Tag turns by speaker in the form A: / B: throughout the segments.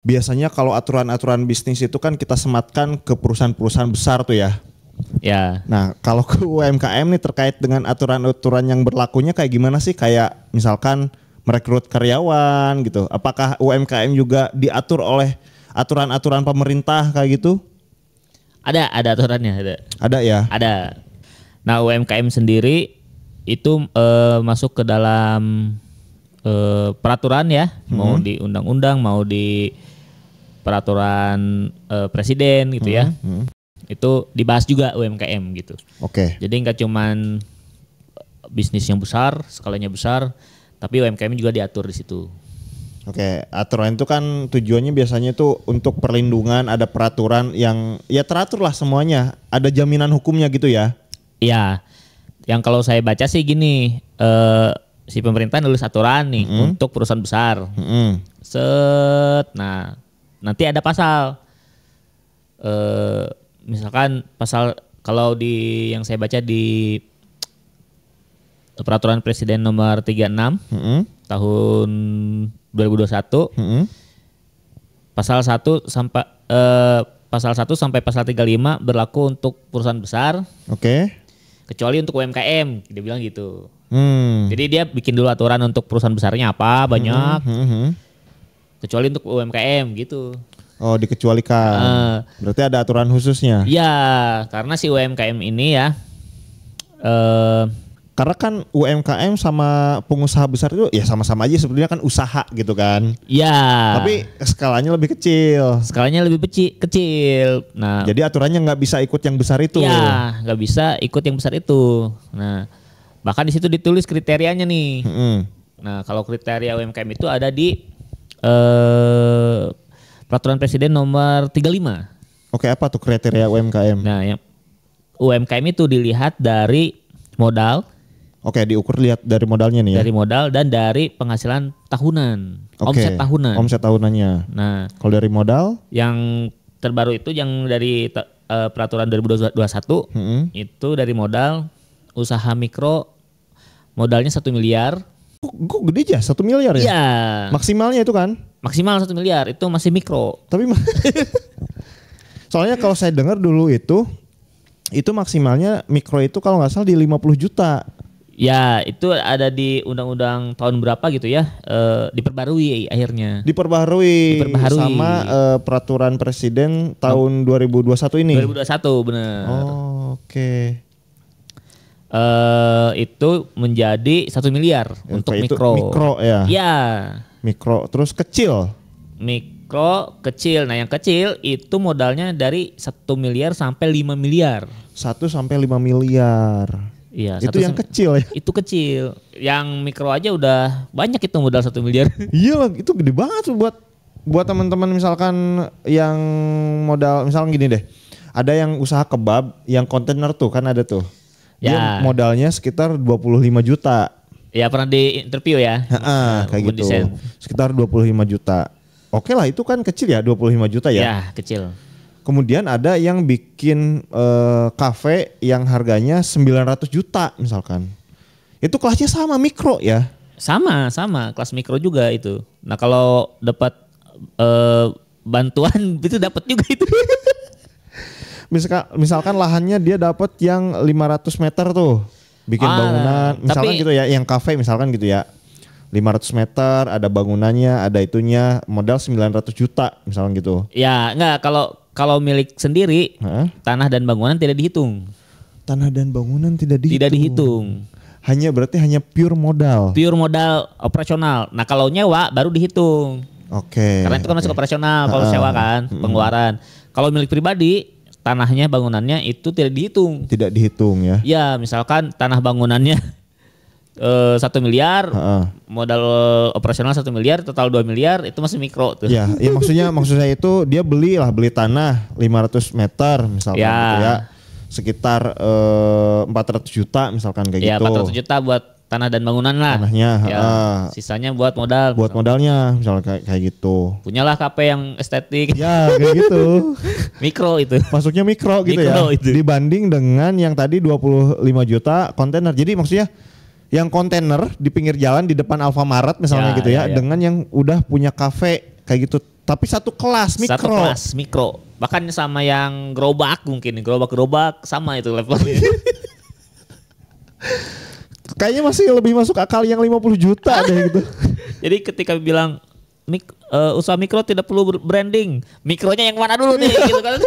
A: Biasanya kalau aturan-aturan bisnis itu kan kita sematkan ke perusahaan-perusahaan besar tuh ya.
B: Ya.
A: Nah, kalau ke UMKM nih terkait dengan aturan-aturan yang berlakunya kayak gimana sih? Kayak misalkan merekrut karyawan gitu. Apakah UMKM juga diatur oleh aturan-aturan pemerintah kayak gitu?
B: Ada aturannya, ada.
A: Ada ya?
B: Ada. Nah, UMKM sendiri itu masuk ke dalam peraturan ya, mau di undang-undang, mau di peraturan presiden gitu ya. Itu dibahas juga UMKM gitu.
A: Oke.
B: Jadi nggak cuman bisnis yang besar, skalanya besar, tapi UMKM juga diatur di situ.
A: Oke, aturan itu kan tujuannya biasanya itu untuk perlindungan, ada peraturan yang ya teratur lah semuanya, ada jaminan hukumnya gitu ya.
B: Iya, yang kalau saya baca sih gini, si pemerintah nulis aturan nih untuk perusahaan besar. Nah nanti ada pasal, misalkan pasal kalau di yang saya baca di peraturan presiden nomor 36 tahun 2021, pasal 1 sampai pasal 1 sampai pasal 35 berlaku untuk perusahaan besar.
A: Oke.
B: Kecuali untuk UMKM, dia bilang gitu. Jadi dia bikin dulu aturan untuk perusahaan besarnya apa banyak. Kecuali untuk UMKM gitu.
A: Oh, dikecualikan. Berarti ada aturan khususnya.
B: Iya, karena si UMKM ini ya.
A: Karena kan UMKM sama pengusaha besar itu ya sama-sama aja sebenarnya kan usaha gitu kan.
B: Iya.
A: Tapi skalanya lebih kecil.
B: Skalanya lebih kecil. Nah,
A: jadi aturannya nggak bisa ikut yang besar itu.
B: Iya, nggak bisa ikut yang besar itu. Nah, bahkan di situ ditulis kriterianya nih. Nah, kalau kriteria UMKM itu ada di peraturan presiden nomor 35.
A: Oke, apa tuh kriteria UMKM?
B: Nah, yang UMKM itu dilihat dari modal.
A: Oke, diukur lihat dari modalnya nih ya.
B: Dari modal dan dari penghasilan tahunan, omset tahunan.
A: Omset tahunannya.
B: Nah,
A: kalau dari modal
B: yang terbaru itu yang dari peraturan 2021 itu dari modal usaha mikro modalnya 1 miliar.
A: Kok gede aja 1 miliar ya?
B: Iya.
A: Maksimalnya itu kan?
B: Maksimal 1 miliar itu masih mikro.
A: Tapi soalnya kalau saya dengar dulu itu maksimalnya mikro itu kalau nggak salah di 50 juta.
B: Ya itu ada di undang-undang tahun berapa gitu ya, diperbarui akhirnya.
A: Diperbarui. Sama peraturan presiden tahun 2021 ini.
B: 2021 benar.
A: Oh, oke.
B: Itu menjadi 1 miliar untuk mikro.
A: Mikro ya?
B: Iya.
A: Mikro terus kecil?
B: Mikro kecil, nah yang kecil itu modalnya dari 1 miliar sampai 5 miliar.
A: 1 sampai 5 miliar.
B: Iya,
A: itu yang kecil ya?
B: Itu kecil. Yang mikro aja udah banyak itu modal 1 miliar.
A: Iya lah, itu gede banget buat teman-teman misalkan yang modal, misalkan gini deh. Ada yang usaha kebab, yang kontainer tuh kan ada tuh. Dia modalnya sekitar 25 juta.
B: Ya pernah di interview ya.
A: Kayak gitu. Desain. Sekitar 25 juta. Oke lah, itu kan kecil ya 25 juta ya.
B: Ya kecil.
A: Kemudian ada yang bikin kafe yang harganya 900 juta misalkan. Itu kelasnya sama mikro ya?
B: Sama kelas mikro juga itu. Nah kalau dapat bantuan itu dapat juga itu.
A: Misalkan lahannya dia dapat yang 500 meter tuh. Bikin bangunan, misalkan gitu ya, yang kafe misalkan gitu ya. 500 meter, ada bangunannya, ada itunya, modal 900 juta misalkan gitu.
B: Ya enggak, kalau milik sendiri, tanah dan bangunan tidak dihitung.
A: Tanah dan bangunan tidak dihitung.
B: Tidak dihitung.
A: Berarti hanya pure modal.
B: Pure modal operasional. Nah kalau nyewa baru dihitung.
A: Oke.
B: Karena itu kan masuk operasional kalau sewa kan, pengeluaran. Kalau milik pribadi, tanahnya, bangunannya itu tidak dihitung.
A: Tidak dihitung ya?
B: Ya misalkan tanah bangunannya 1 miliar, modal operasional 1 miliar, total 2 miliar, itu masih mikro tuh.
A: Ya maksudnya itu dia beli tanah 500 meter misalkan gitu ya. Sekitar 400 juta misalkan kayak gitu.
B: Ya 400 juta buat tanah dan bangunan lah.
A: Tanahnya.
B: Sisanya buat modal.
A: Buat modalnya misalnya kayak gitu.
B: Punyalah kafe yang estetik.
A: Ya kayak gitu.
B: Mikro itu.
A: Masuknya mikro gitu ya. Itu. Dibanding dengan yang tadi 25 juta kontainer. Jadi maksudnya yang kontainer di pinggir jalan di depan Alfamart misalnya gitu ya, dengan yang udah punya kafe kayak gitu Tapi satu kelas mikro.
B: Satu kelas mikro. Bahkan sama yang gerobak mungkin. Gerobak sama itu levelnya.
A: Kayaknya masih lebih masuk akal yang 50 juta deh gitu.
B: Jadi ketika bilang usaha mikro tidak perlu branding. Mikronya yang mana dulu nih gitu kan.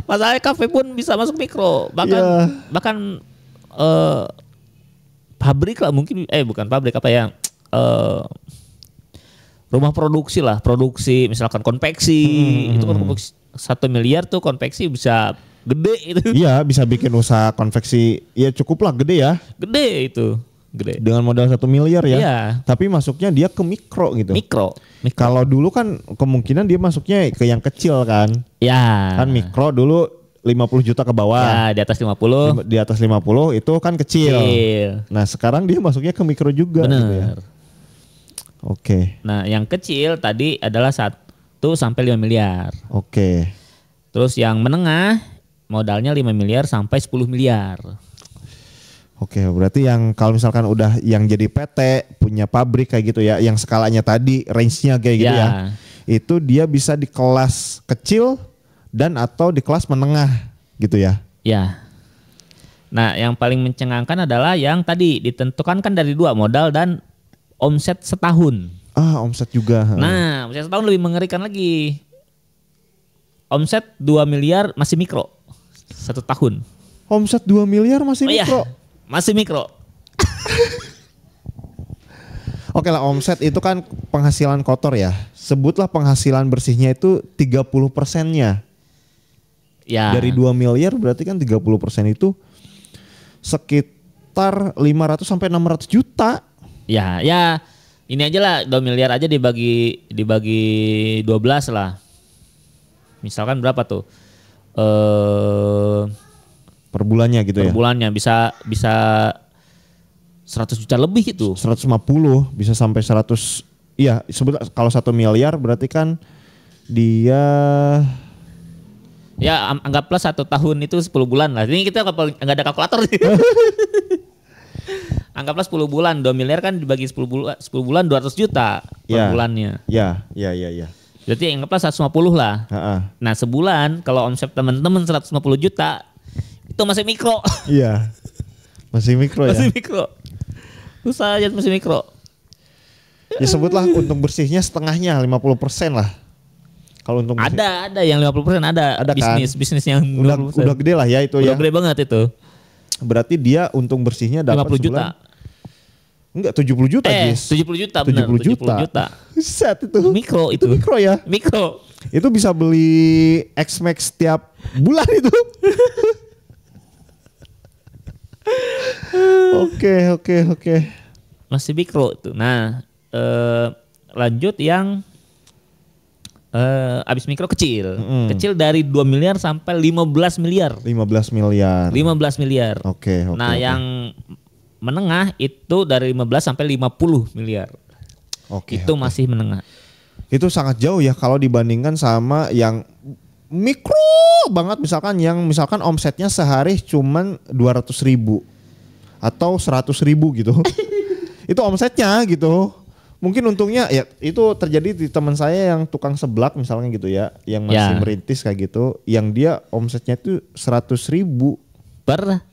B: Masalahnya kafe pun bisa masuk mikro. Bahkan pabrik lah mungkin bukan pabrik apa ya, rumah produksi lah, produksi misalkan konveksi itu kan 1 miliar tuh konveksi bisa gede itu.
A: Iya, bisa bikin usaha konveksi ya cukup lah gede ya.
B: Gede itu, gede.
A: Dengan modal 1 miliar ya.
B: Iya.
A: Tapi masuknya dia ke mikro gitu.
B: Mikro.
A: Kalau dulu kan kemungkinan dia masuknya ke yang kecil kan.
B: Ya.
A: Kan mikro dulu 50 juta ke bawah.
B: Ya, di atas 50.
A: Di atas 50 itu kan kecil. Nah, sekarang dia masuknya ke mikro juga.
B: Bener.
A: Gitu ya. Oke.
B: Nah, yang kecil tadi adalah 1 sampai 5 miliar.
A: Oke.
B: Terus yang menengah modalnya 5 miliar sampai 10 miliar.
A: Oke, berarti yang kalau misalkan udah yang jadi PT, punya pabrik kayak gitu ya, yang skalanya tadi range-nya kayak gitu ya. Itu dia bisa di kelas kecil dan atau di kelas menengah gitu ya.
B: Ya. Nah, yang paling mencengangkan adalah yang tadi ditentukan kan dari 2 modal dan omset setahun.
A: Omset juga.
B: Nah, omset setahun lebih mengerikan lagi. Omset 2 miliar masih mikro. 1 tahun.
A: Omset 2 miliar masih mikro.
B: Iya, masih mikro.
A: Oke lah, omset itu kan penghasilan kotor ya. Sebutlah penghasilan bersihnya itu 30%-nya.
B: Ya.
A: Dari 2 miliar berarti kan 30% itu sekitar 500 sampai 600 juta.
B: Ya, ini aja lah 2 miliar aja dibagi 12 lah. Misalkan berapa tuh?
A: Per bulannya gitu ya.
B: Per bulannya bisa 100 juta lebih itu.
A: 150 bisa sampai 100. Iya, sebut kalau 1 miliar berarti kan dia
B: ya anggaplah 1 tahun itu 10 bulan lah. Ini kita nggak ada kalkulator nih. Anggaplah 10 bulan, 2 miliar kan dibagi 10 bulan 200 juta per bulannya.
A: Ya.
B: Berarti anggaplah 150 lah. Nah, sebulan kalau omset teman-teman 150 juta itu masih mikro.
A: Iya. Masih mikro ya.
B: Masih mikro. Usaha aja masih mikro.
A: Ya sebutlah untung bersihnya setengahnya 50% lah. Kalau untung bersih.
B: Ada yang 50% ada bisnis yang
A: udah gede lah ya itu
B: udah
A: ya.
B: Udah gede banget itu.
A: Berarti dia untung bersihnya dapat
B: 50 juta.
A: Enggak 70 juta, Jis.
B: 70 juta benar.
A: 70 juta. Set itu.
B: Mikro itu.
A: Mikro ya.
B: Mikro.
A: Itu bisa beli X-Max setiap bulan itu. Oke.
B: Masih mikro itu. Nah, lanjut yang abis mikro kecil. Kecil dari 2 miliar sampai 15 miliar.
A: 15 miliar. Oke.
B: Nah, yang menengah itu dari 15 sampai 50 miliar. Itu masih menengah.
A: Itu sangat jauh ya kalau dibandingkan sama yang mikro banget, misalkan omsetnya sehari cuman 200.000 atau 100.000 gitu. Itu omsetnya gitu. Mungkin untungnya ya itu terjadi di teman saya yang tukang seblak misalnya gitu ya, yang masih merintis kayak gitu, yang dia omsetnya itu 100.000 per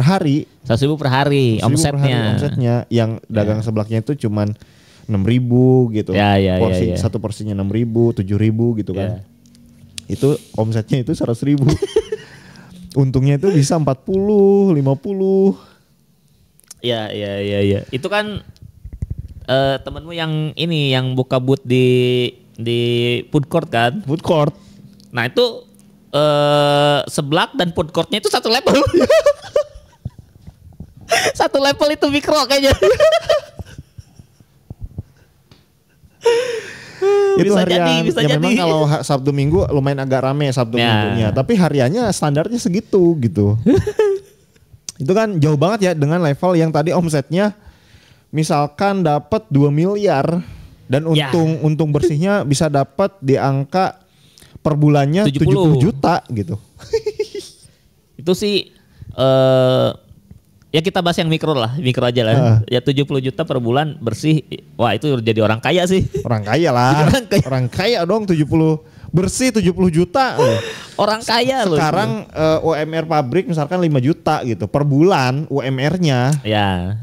A: hari.
B: 100.000 per hari
A: omsetnya. Yang dagang seblaknya itu cuman 6.000 gitu. Satu porsinya 6.000, 7.000 gitu kan. Itu omsetnya itu 100.000. Untungnya itu bisa 40, 50.
B: Iya. Itu kan temenmu yang ini yang buka booth di food court kan?
A: Food court.
B: Nah itu seblak dan food courtnya itu satu level. Satu level itu mikro kayaknya.
A: Itu harian
B: bisa
A: ya
B: jadi.
A: Memang kalau Sabtu Minggu lumayan agak rame Sabtu Minggunya, tapi hariannya standarnya segitu gitu. Itu kan jauh banget ya dengan level yang tadi omsetnya misalkan dapat 2 miliar dan untung bersihnya bisa dapat di angka per bulannya 70 juta gitu.
B: Itu sih Ya kita bahas yang mikro lah, mikro aja lah. Ya 70 juta per bulan bersih. Wah itu jadi orang kaya sih.
A: Orang kaya lah. Orang kaya dong 70 bersih 70 juta.
B: Orang kaya loh.
A: Sekarang UMR pabrik misalkan 5 juta gitu per bulan UMR-nya.
B: Ya.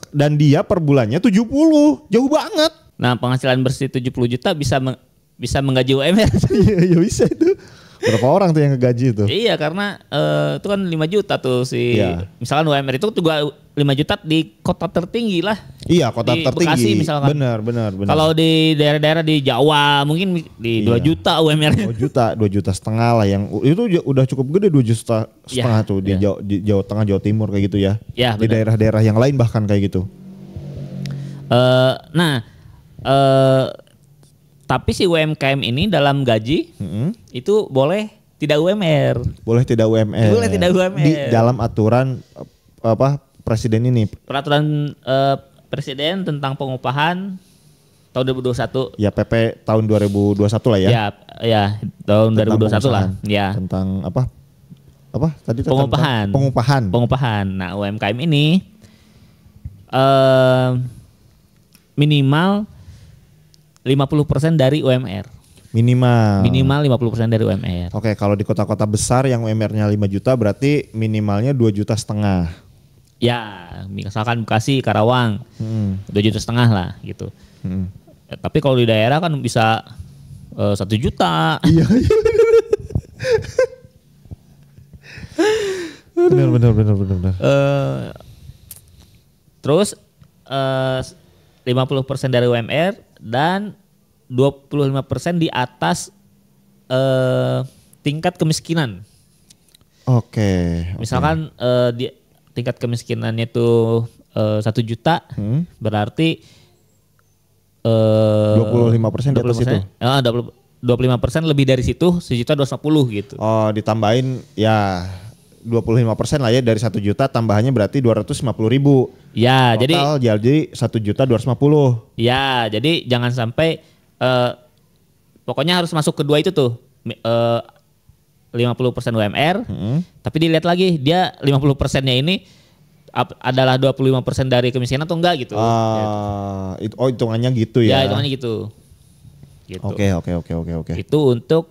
A: Dan dia per bulannya 70. Jauh banget.
B: Nah, penghasilan bersih 70 juta bisa menggaji UMR.
A: Iya, bisa itu. Berapa orang tuh yang ngegaji itu?
B: Iya karena itu kan 5 juta tuh misalkan UMR itu juga 5 juta di kota tertinggi lah.
A: Iya kota
B: di
A: tertinggi.
B: Bekasi misalkan.
A: Benar.
B: Kalau di daerah-daerah di Jawa mungkin di 2 juta UMR-nya.
A: 2 juta setengah lah yang itu udah cukup gede 2 juta setengah tuh di Jawa Tengah, Jawa Timur kayak gitu ya.
B: Ya
A: di daerah-daerah yang lain bahkan kayak gitu.
B: Tapi si UMKM ini dalam gaji itu boleh tidak UMR.
A: Boleh tidak UMR.
B: Boleh tidak UMR.
A: Di dalam aturan presiden ini.
B: Peraturan presiden tentang pengupahan tahun 2021.
A: Ya PP tahun 2021 lah ya.
B: Ya tahun 2021 lah. Ya.
A: Tentang apa tadi?
B: Pengupahan. Nah UMKM ini minimal 50% dari UMR. Minimal 50% dari UMR.
A: Oke, kalau di kota-kota besar yang UMR-nya 5 juta berarti minimalnya 2,5 juta.
B: Ya, misalkan Bekasi, Karawang. 2,5 juta lah gitu. Ya, tapi kalau di daerah kan bisa 1 juta.
A: Iya. Benar.
B: Terus 50% dari UMR dan 25% di atas tingkat kemiskinan.
A: Oke.
B: Misalkan di tingkat kemiskinannya itu 1 juta, berarti
A: 25% di atas itu.
B: 25% lebih dari situ 1.250.000 gitu.
A: Oh, ditambahin ya 25% lah ya dari 1 juta, tambahannya berarti 250.000.
B: Ya,
A: total jadi 1.250.000.
B: Ya, jadi jangan sampai pokoknya harus masuk kedua itu tuh 50% UMR. Tapi dilihat lagi dia 50%-nya ini adalah 25% dari kemiskinan atau enggak gitu.
A: Hitungannya gitu ya.
B: Ya, hitungannya gitu.
A: Oke.
B: Itu untuk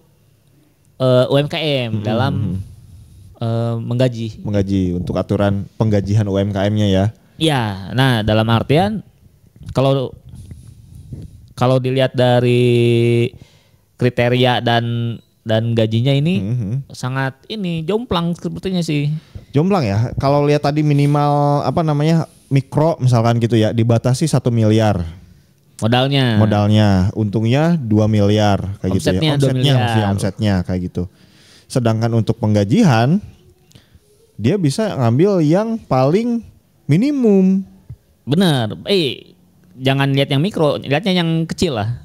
B: UMKM dalam menggaji
A: untuk aturan penggajian UMKM-nya ya.
B: Ya, nah dalam artian kalau dilihat dari kriteria dan gajinya ini sangat jomplang sepertinya sih.
A: Jomplang ya. Kalau lihat tadi minimal mikro misalkan gitu ya, dibatasi 1 miliar. Modalnya, untungnya 2 miliar kayak gitu ya. Omsetnya kayak gitu. Sedangkan untuk penggajian dia bisa ngambil yang paling minimum.
B: Bener. Jangan lihat yang mikro, lihatnya yang kecil lah.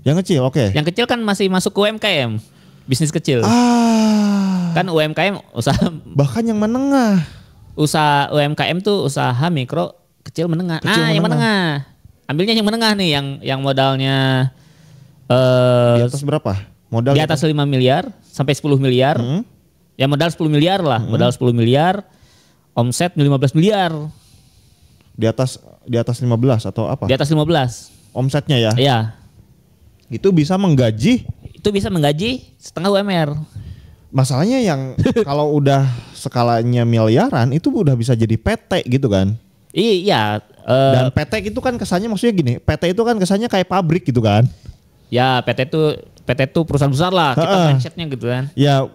A: Yang kecil, oke.
B: Yang kecil kan masih masuk ke UMKM, bisnis kecil. Kan UMKM usaha.
A: Bahkan yang menengah.
B: Usaha UMKM tuh usaha mikro, kecil, menengah. Yang menengah. Ambilnya yang menengah nih, yang modalnya
A: di atas berapa? Modal
B: di atas 5 miliar sampai 10 miliar. Ya modal 10 miliar lah, modal 10 miliar, omset 15 miliar.
A: Di atas 15 atau apa?
B: Di atas 15.
A: Omsetnya ya?
B: Iya.
A: Itu bisa menggaji?
B: Itu bisa menggaji setengah UMR.
A: Masalahnya yang kalau udah skalanya miliaran itu udah bisa jadi PT gitu kan?
B: Iya.
A: Dan PT itu kan kesannya maksudnya gini, PT itu kan kesannya kayak pabrik gitu kan?
B: Ya PT itu perusahaan besar lah, kita mindsetnya gitu kan.
A: Ya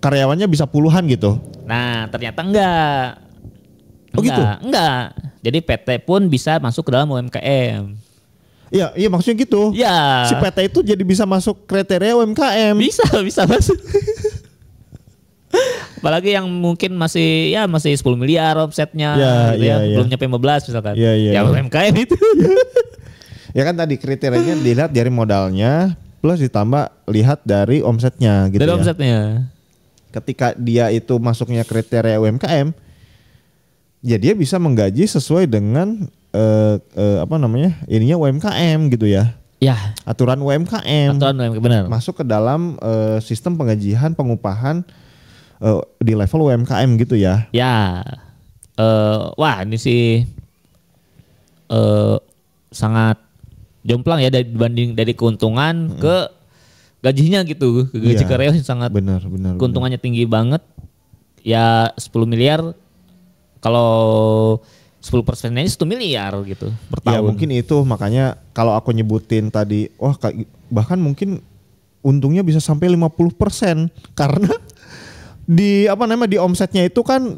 A: karyawannya bisa puluhan gitu.
B: Nah ternyata enggak.
A: Gitu?
B: Enggak. Jadi PT pun bisa masuk ke dalam UMKM.
A: Iya maksudnya gitu.
B: Ya.
A: Si PT itu jadi bisa masuk kriteria UMKM.
B: Bisa masuk. Apalagi yang mungkin masih 10 miliar omsetnya gitu ya. Belum nyampe 15 misalkan. Ya UMKM itu.
A: Ya kan tadi kriterianya dilihat dari modalnya plus ditambah lihat dari omsetnya gitu.
B: Dari
A: ya.
B: omsetnya.
A: Ketika dia itu masuknya kriteria UMKM, ya dia bisa menggaji sesuai dengan ininya UMKM gitu ya.
B: Ya.
A: Aturan UMKM.
B: Benar.
A: Masuk ke dalam sistem penggajian pengupahan di level UMKM gitu ya.
B: Ya. wah ini sih sangat jomplang ya dibanding dari keuntungan ke gajinya gitu. Gaji karyawan sangat
A: benar.
B: keuntungannya tinggi banget. Ya 10 miliar kalau 10%-nya 1 miliar gitu per tahun.
A: Ya mungkin itu makanya kalau aku nyebutin tadi, wah bahkan mungkin untungnya bisa sampai 50% karena di di omsetnya itu kan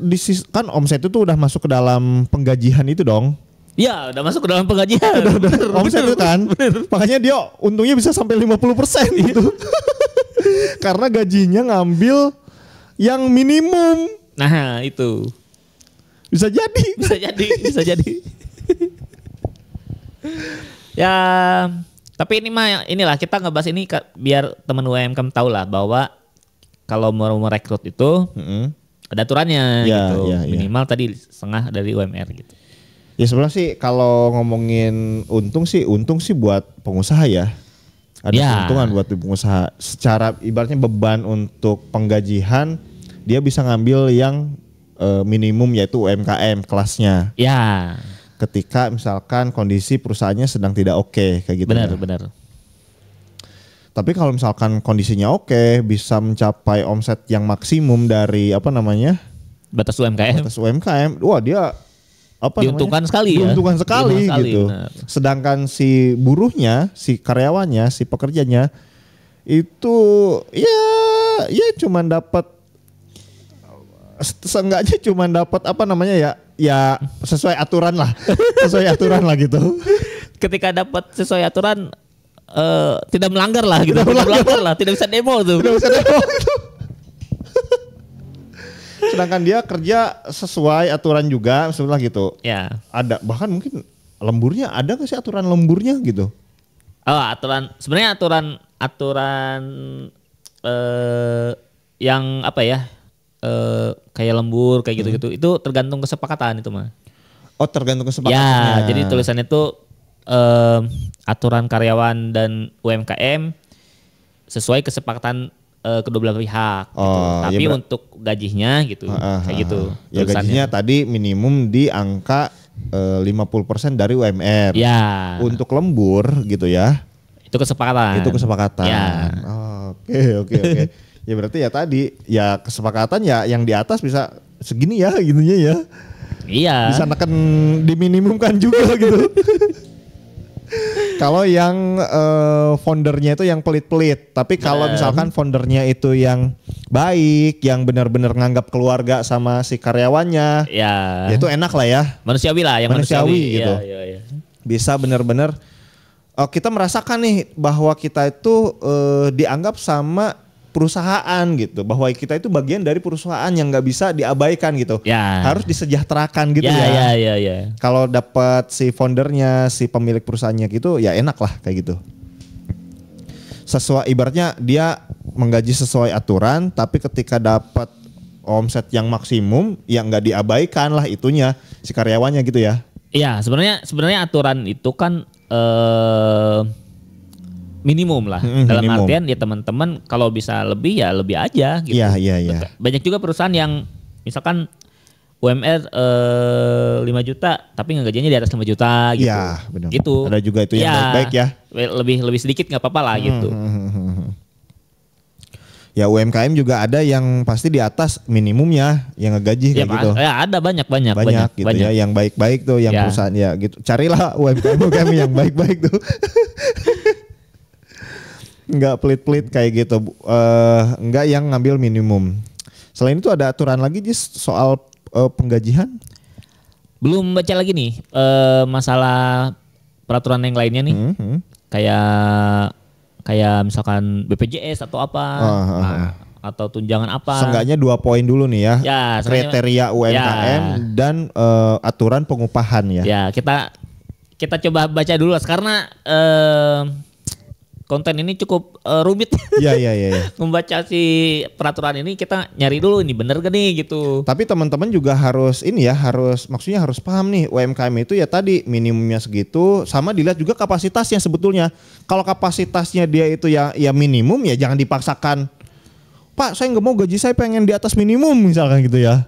A: omset itu udah masuk ke dalam penggajian itu dong.
B: Iya, udah masuk ke dalam penggajian.
A: Udah omset itu kan. Makanya dia untungnya bisa sampai 50% gitu. Karena gajinya ngambil yang minimum.
B: Nah, itu.
A: Bisa jadi.
B: Ya, tapi inilah kita ngebahas ini biar teman UMKM tahu lah bahwa kalau mau merekrut itu ada aturannya gitu. Minimal tadi setengah dari UMR gitu.
A: Ya sebenarnya sih kalau ngomongin untung sih buat pengusaha ya. Ada keuntungan buat pengusaha. Secara ibaratnya beban untuk penggajian dia bisa ngambil yang minimum yaitu UMKM kelasnya.
B: Ya.
A: Ketika misalkan kondisi perusahaannya sedang tidak oke kayak gitu.
B: Benar.
A: Tapi kalau misalkan kondisinya oke, bisa mencapai omset yang maksimum dari
B: batas UMKM.
A: Wah dia
B: diuntungkan sekali
A: gitu.
B: Benar.
A: Sedangkan si buruhnya, si karyawannya, si pekerjanya itu ya cuman dapat seenggaknya cuman dapat ya sesuai aturan lah. Sesuai aturan lah gitu.
B: Ketika dapat sesuai aturan tidak melanggar lah gitu. Tidak bisa demo tuh.
A: Sedangkan dia kerja sesuai aturan juga sebelah gitu.
B: Ya.
A: Ada bahkan mungkin lemburnya ada nggak sih aturan lemburnya gitu?
B: Aturan sebenarnya aturan yang kayak lembur kayak gitu-gitu itu tergantung kesepakatan itu mah.
A: Oh tergantung kesepakatannya.
B: Ya jadi tulisannya itu aturan karyawan dan UMKM sesuai kesepakatan kedua belah pihak gitu. Tapi untuk gajinya gitu kayak gitu.
A: Ya gajinya tadi minimum di angka 50% dari UMR.
B: Ya.
A: Untuk lembur gitu ya.
B: Itu kesepakatan. Ya.
A: Oke. Ya berarti ya tadi ya kesepakatan ya yang di atas bisa segini ya gitunya ya.
B: Iya.
A: Bisa neken diminimumkan juga gitu. Kalau yang foundernya itu yang pelit-pelit, tapi kalau misalkan foundernya itu yang baik, yang benar-benar nganggap keluarga sama si karyawannya, ya itu enak lah ya.
B: Manusiawi lah, yang
A: manusiawi gitu.
B: Ya.
A: Bisa benar-benar kita merasakan nih bahwa kita itu dianggap sama perusahaan gitu, bahwa kita itu bagian dari perusahaan yang nggak bisa diabaikan gitu, harus disejahterakan gitu ya. Kalau dapat si foundernya, si pemilik perusahaannya gitu, ya enak lah kayak gitu. Sesuai ibaratnya dia menggaji sesuai aturan, tapi ketika dapat omset yang maksimum, ya nggak diabaikan lah itunya si karyawannya gitu ya.
B: Iya, sebenarnya aturan itu kan minimum lah. Dalam artian ya teman-teman kalau bisa lebih ya lebih aja gitu.
A: Iya.
B: Banyak juga perusahaan yang misalkan UMR 5 juta tapi ngegajinya di atas 5 juta gitu.
A: Iya, benar.
B: Gitu.
A: Ada juga itu yang baik-baik ya.
B: Lebih sedikit enggak apa-apa lah gitu.
A: Ya UMKM juga ada yang pasti di atas minimumnya yang ngegaji kayak gitu.
B: Ya ada banyak
A: gitu ya, yang baik-baik tuh yang perusahaan ya gitu. Carilah UMKM yang baik-baik tuh. Enggak pelit-pelit kayak gitu. Enggak yang ngambil minimum. Selain itu ada aturan lagi soal penggajian?
B: Belum baca lagi nih masalah peraturan yang lainnya nih. Kayak misalkan BPJS atau apa. Atau tunjangan apa.
A: Seenggaknya 2 poin dulu nih ya. Kriteria UMKM dan aturan pengupahan ya.
B: Ya, kita coba baca dulu lah karena konten ini cukup rumit.
A: Iya.
B: Membaca si peraturan ini kita nyari dulu ini bener gak nih gitu.
A: Tapi teman-teman juga harus maksudnya harus paham nih UMKM itu ya tadi minimumnya segitu, sama dilihat juga kapasitasnya sebetulnya. Kalau kapasitasnya dia itu ya minimum ya jangan dipaksakan. Pak, saya nggak mau gaji saya pengen di atas minimum misalkan gitu ya.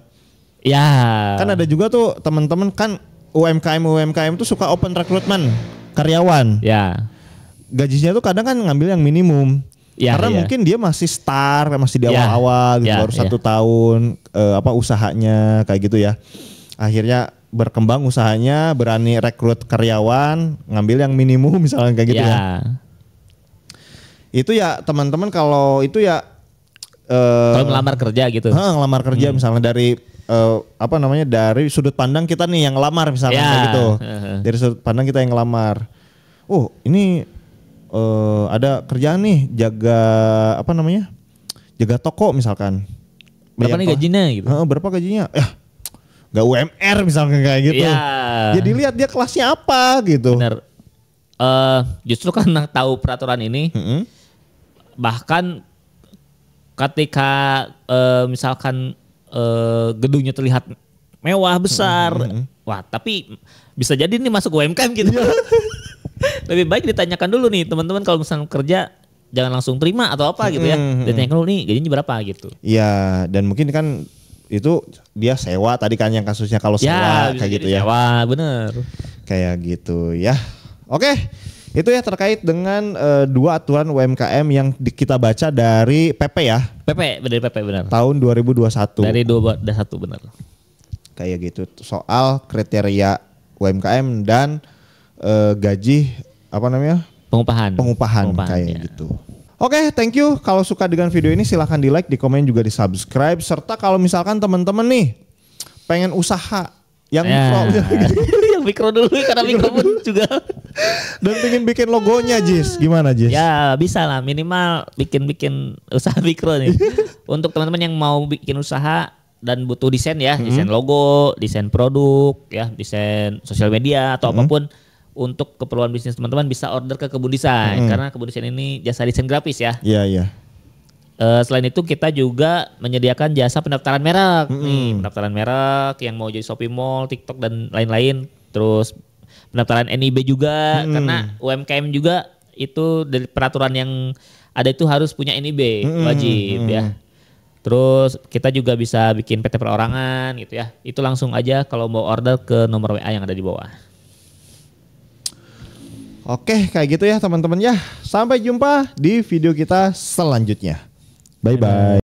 B: Ya.
A: Kan ada juga tuh teman-teman kan UMKM tuh suka open recruitment karyawan.
B: Ya.
A: Gajinya tuh kadang kan ngambil yang minimum.
B: Ya,
A: karena mungkin dia masih start, masih di awal-awal gitu, baru 1 tahun usahanya kayak gitu ya. Akhirnya berkembang usahanya, berani rekrut karyawan, ngambil yang minimum misalnya kayak gitu ya. Itu ya teman-teman kalau itu ya
B: kalau melamar kerja gitu.
A: Ngelamar kerja misalnya dari dari sudut pandang kita nih yang ngelamar misalnya kayak gitu. Dari sudut pandang kita yang ngelamar. Oh, ini ada kerjaan nih jaga toko misalkan.
B: Berapa nih gajinya gitu?
A: Berapa gajinya? Gak UMR misalkan kayak gitu. Jadi lihat dia kelasnya apa gitu.
B: Bener. Justru karena tahu peraturan ini, bahkan ketika misalkan gedungnya terlihat mewah besar, wah tapi bisa jadi nih masuk UMKM gitu. Lebih baik ditanyakan dulu nih teman-teman kalau misalnya kerja jangan langsung terima atau apa gitu ya. Ditanyakan dulu nih gajinya berapa gitu.
A: Iya, dan mungkin kan itu dia sewa tadi kan yang kasusnya kalau sewa kayak gitu ya.
B: Sewa, bener.
A: Kayak gitu ya. Oke, itu ya terkait dengan 2 aturan UMKM yang kita baca dari PP ya.
B: Dari PP benar.
A: Tahun 2021.
B: Dari 2021 benar. Kayak
A: gitu soal kriteria UMKM dan gaji pengupahan kayak gitu. Oke, thank you. Kalau suka dengan video ini silahkan di like, di komen, juga di subscribe. Serta kalau misalkan teman-teman nih pengen usaha yang
B: yang mikro dulu karena mikro pun juga.
A: Dan pengen bikin logonya Jis, gimana Jis?
B: Ya bisa lah, minimal bikin usaha mikro nih. Untuk teman-teman yang mau bikin usaha dan butuh desain ya, desain logo, desain produk, ya, desain sosial media atau apapun. Untuk keperluan bisnis teman-teman bisa order ke Kebun Desain karena Kebun Desain ini jasa desain grafis ya.
A: Iya.
B: Selain itu kita juga menyediakan jasa pendaftaran merek nih, pendaftaran merek yang mau jadi Shopee Mall, TikTok dan lain-lain. Terus pendaftaran NIB juga karena UMKM juga itu dari peraturan yang ada itu harus punya NIB wajib ya. Terus kita juga bisa bikin PT perorangan gitu ya. Itu langsung aja kalau mau order ke nomor WA yang ada di bawah.
A: Oke, kayak gitu ya teman-teman ya. Sampai jumpa di video kita selanjutnya. Bye-bye.